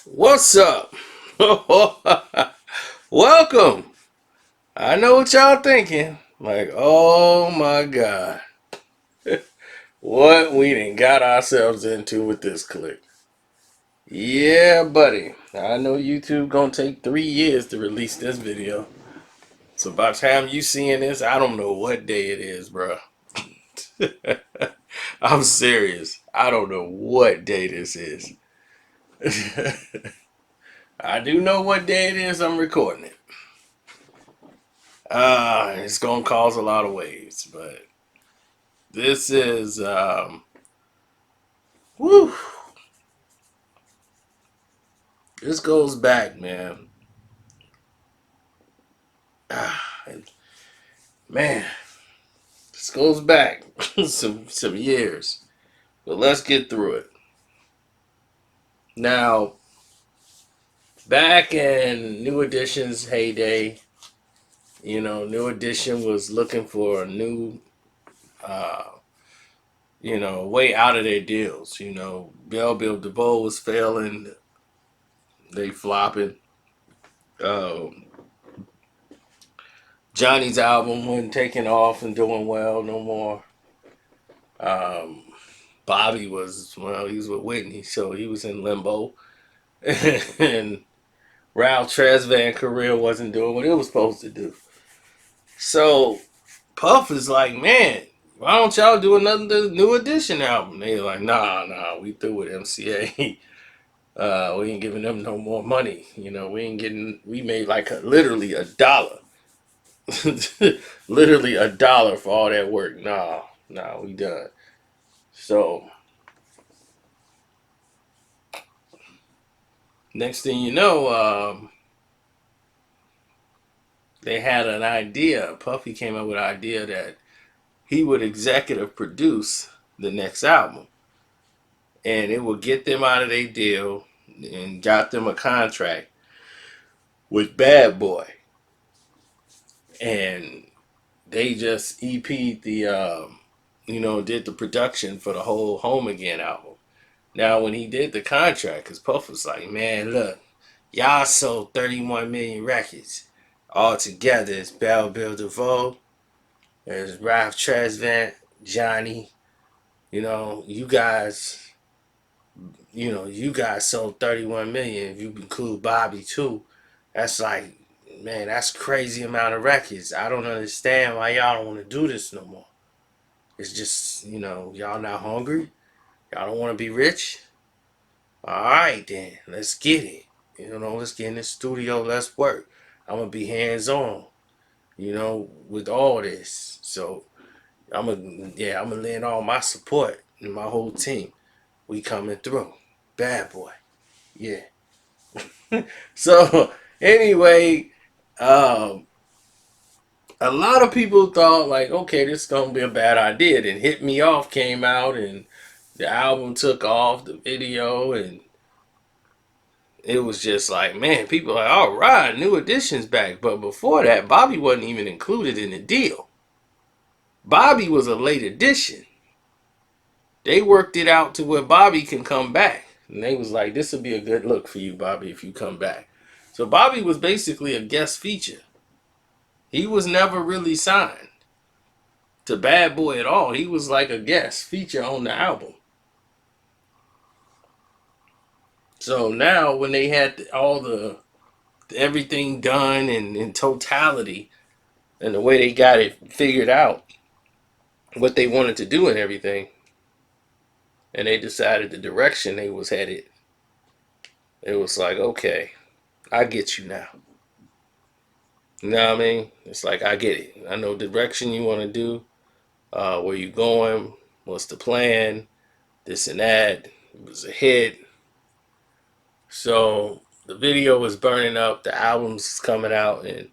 What's up? Welcome. I know what y'all thinking. Like, oh my God. What we done got ourselves into with this clip. Yeah, buddy. I know YouTube gonna take 3 years to release this video. So by the time you seeing this, I don't know what day it is, bro. I'm serious. I don't know what day this is. I do know what day it is I'm recording it. It's gonna cause a lot of waves, but this is whew, this goes back, man. Ah, man, this goes back some years. But let's get through it. Now, back in New Edition's heyday, New Edition was looking for a new uh way out of their deals. Bell Bill DeVoe was failing, they flopping. Um Johnny's album wasn't taking off and doing well no more. Um, Bobby he was with Whitney, so he was in limbo. And Ralph Tresvant's career wasn't doing what it was supposed to do. So Puff is like, man, why don't y'all do another New Edition album? They're like, nah, we through with MCA. We ain't giving them no more money. We made like literally $1. Literally $1 for all that work. Nah, we done. So next thing you know, they had an idea. Puffy came up with an idea that he would executive produce the next album, and it would get them out of their deal and got them a contract with Bad Boy, and they just EP'd did the production for the whole Home Again album. Now, when he did the contract, because Puff was like, man, look, y'all sold 31 million records. All together, it's Bell Bill DeVoe, there's Ralph Tresvant, Johhny. You guys, you guys sold 31 million. If you include Bobby too, that's like, man, that's crazy amount of records. I don't understand why y'all don't want to do this no more. It's just, y'all not hungry. Y'all don't want to be rich. All right, then, let's get it. Let's get in the studio. Let's work. I'm gonna be hands on. With all this. So I'm gonna lend all my support and my whole team. We coming through. Bad boy. Yeah. So anyway, um, a lot of people thought like, okay, this is gonna be a bad idea. Then Hit Me Off came out and the album took off, the video, and it was just like, man, people are like, all right, New Edition's back. But before that, Bobby wasn't even included in the deal. Bobby was a late addition. They worked it out to where Bobby can come back. And they was like, this will be a good look for you, Bobby, if you come back. So Bobby was basically a guest feature. He was never really signed to Bad Boy at all. He was like a guest feature on the album. So now when they had all the everything done and in totality and the way they got it figured out, what they wanted to do and everything, and they decided the direction they was headed, it was like, okay, I get you now. You know what I mean? It's like, I get it. I know the direction you want to do, where you going, what's the plan, this and that. It was a hit. So the video was burning up, the album's coming out, and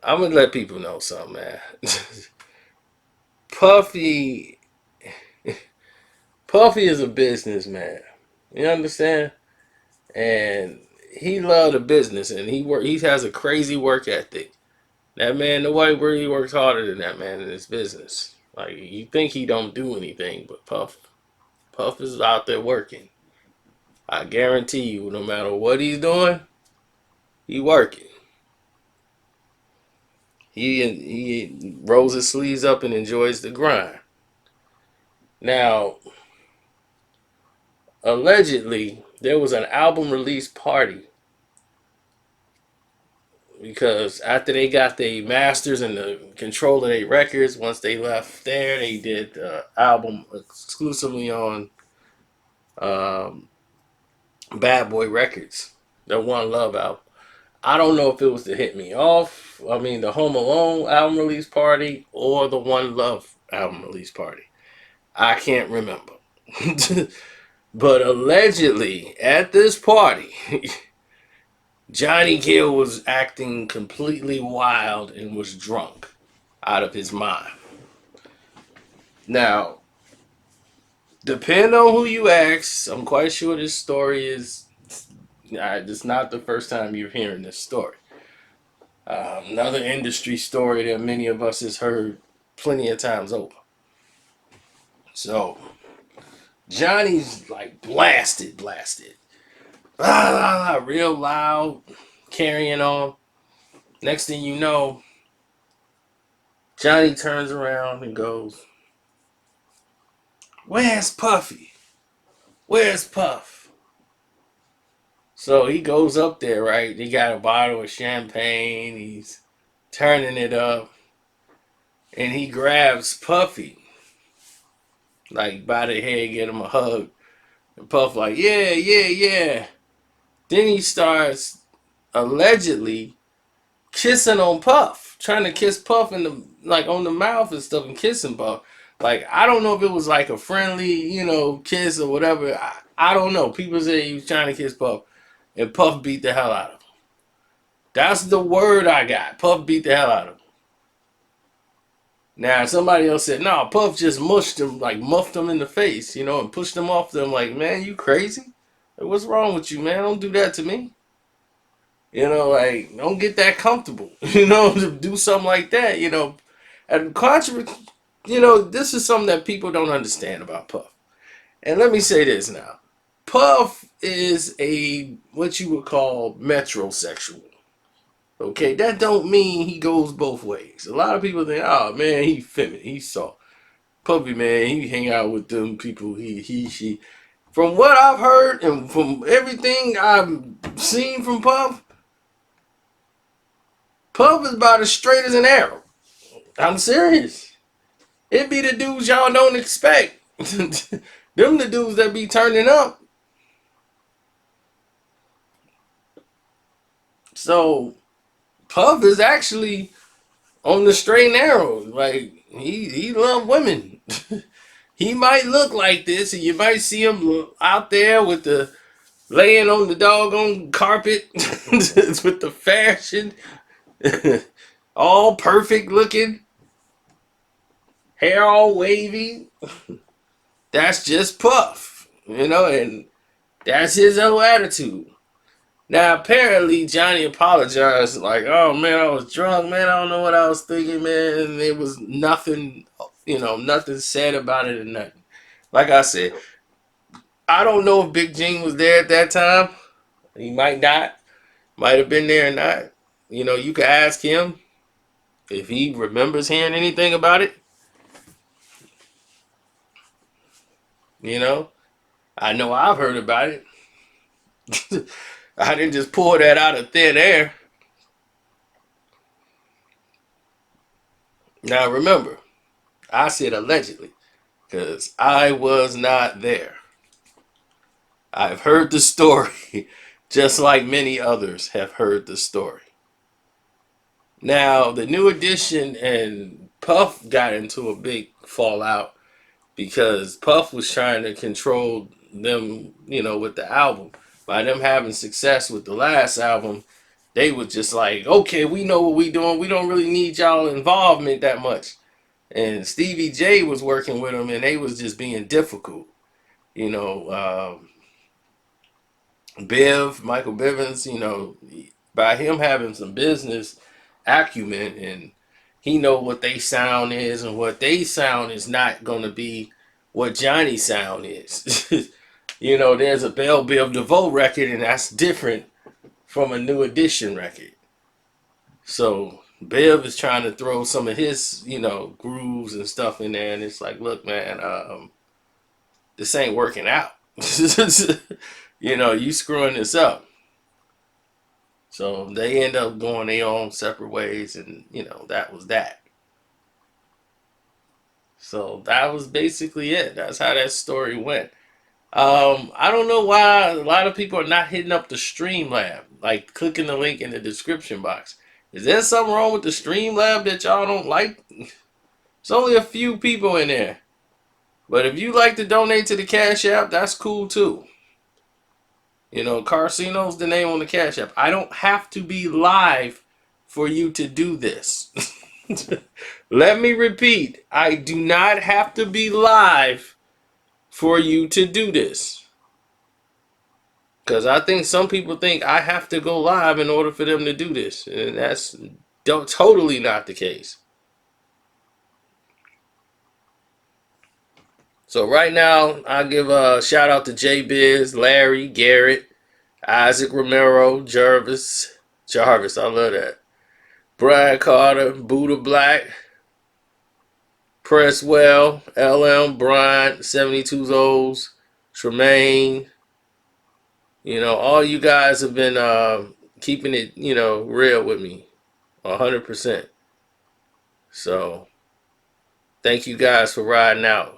I'm gonna let people know something, man. Puffy Puffy is a businessman. You understand? And he loved the business, and he has a crazy work ethic. That man, nobody really works harder than that man in his business. Like, you think he don't do anything, but Puff is out there working. I guarantee you, no matter what he's doing, he working. He rolls his sleeves up and enjoys the grind. Now, allegedly, there was an album release party because after they got the masters and the control of their records, once they left there, they did the album exclusively on um, Bad Boy Records, the One Love album. I don't know if it was the Hit Me Off, I mean the Home Alone album release party, or the One Love album release party. I can't remember. But allegedly, at this party, Johhny Gill was acting completely wild and was drunk out of his mind. Now, depending on who you ask, I'm quite sure this story is. It's not the first time you're hearing this story. Another industry story that many of us has heard plenty of times over. So, Johnny's like blasted. Real loud, carrying on. Next thing you know, Johhny turns around and goes, "Where's Puffy? Where's Puff?" So he goes up there, right? He got a bottle of champagne. He's turning it up. And he grabs Puffy, like by the head, get him a hug. And Puff like, yeah, yeah, yeah. Then he starts allegedly kissing on Puff, trying to kiss Puff in the like on the mouth and stuff, and kissing Puff. Like I don't know if it was like a friendly, kiss or whatever. I don't know. People say he was trying to kiss Puff, and Puff beat the hell out of him. That's the word I got. Puff beat the hell out of him. Now somebody else said, no, Puff just mushed him, like muffed him in the face, and pushed him off them. Like, man, you crazy? Like, what's wrong with you, man? Don't do that to me. Like, don't get that comfortable, to do something like that, And contrary, this is something that people don't understand about Puff. And let me say this now. Puff is what you would call metrosexual. Okay, that don't mean he goes both ways. A lot of people think, oh man, he feminine, he soft. Puffy, man, he hang out with them people, she. From what I've heard and from everything I've seen from Puff, Puff is about as straight as an arrow. I'm serious. It be the dudes y'all don't expect. Them the dudes that be turning up. So Puff is actually on the straight and narrow. Like he love women. He might look like this, and you might see him out there with the laying on the doggone carpet with the fashion, all perfect looking, hair all wavy. That's just Puff, and that's his whole attitude. Now, apparently, Johnny apologized, like, oh, man, I was drunk, man, I don't know what I was thinking, man, there was nothing, nothing said about it or nothing. Like I said, I don't know if Big Gene was there at that time. He might not, might have been there or not. You could ask him if he remembers hearing anything about it. I know I've heard about it. I didn't just pull that out of thin air. Now remember, I said allegedly because I was not there. I've heard the story just like many others have heard the story. Now, the New Edition and Puff got into a big fallout because Puff was trying to control them, with the album. By them having success with the last album, they were just like, okay, we know what we doing. We don't really need y'all involvement that much. And Stevie J was working with them, and they was just being difficult. Michael Bivins, by him having some business acumen, and he know what they sound is, and what they sound is not going to be what Johnny's sound is. You know, there's a Bell Biv DeVoe record, and that's different from a New Edition record. So Biv is trying to throw some of his, you know, grooves and stuff in there, and it's like, look, man, this ain't working out. You know, you screwing this up. So they end up going their own separate ways, and you know, that was that. So that was basically it. That's how that story went. I don't know why a lot of people are not hitting up the Streamlab, like clicking the link in the description box. Is there something wrong with the Streamlab that y'all don't like? It's only a few people in there. But if you like to donate to the Cash App, that's cool too. You know, Carcino's the name on the Cash App. I don't have to be live for you to do this. Let me repeat. I do not have to be live for you to do this. Because I think some people think I have to go live in order for them to do this. And that's totally not the case. So right now, I give a shout out to J Biz, Larry, Garrett, Isaac Romero, Jarvis, I love that. Brian Carter, Buddha Black, Presswell, LM, Bryant, 72's O's, Tremaine. You know, all you guys have been keeping it, you know, real with me, 100%. So, thank you guys for riding out.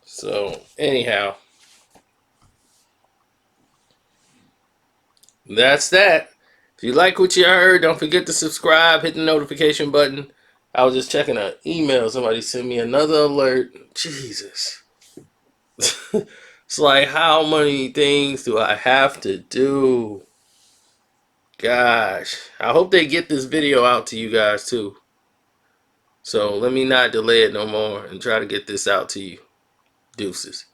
So, anyhow, that's that. If you like what you heard, don't forget to subscribe, hit the notification button. I was just checking an email. Somebody sent me another alert. Jesus. It's like, how many things do I have to do? Gosh. I hope they get this video out to you guys too. So let me not delay it no more and try to get this out to you. Deuces.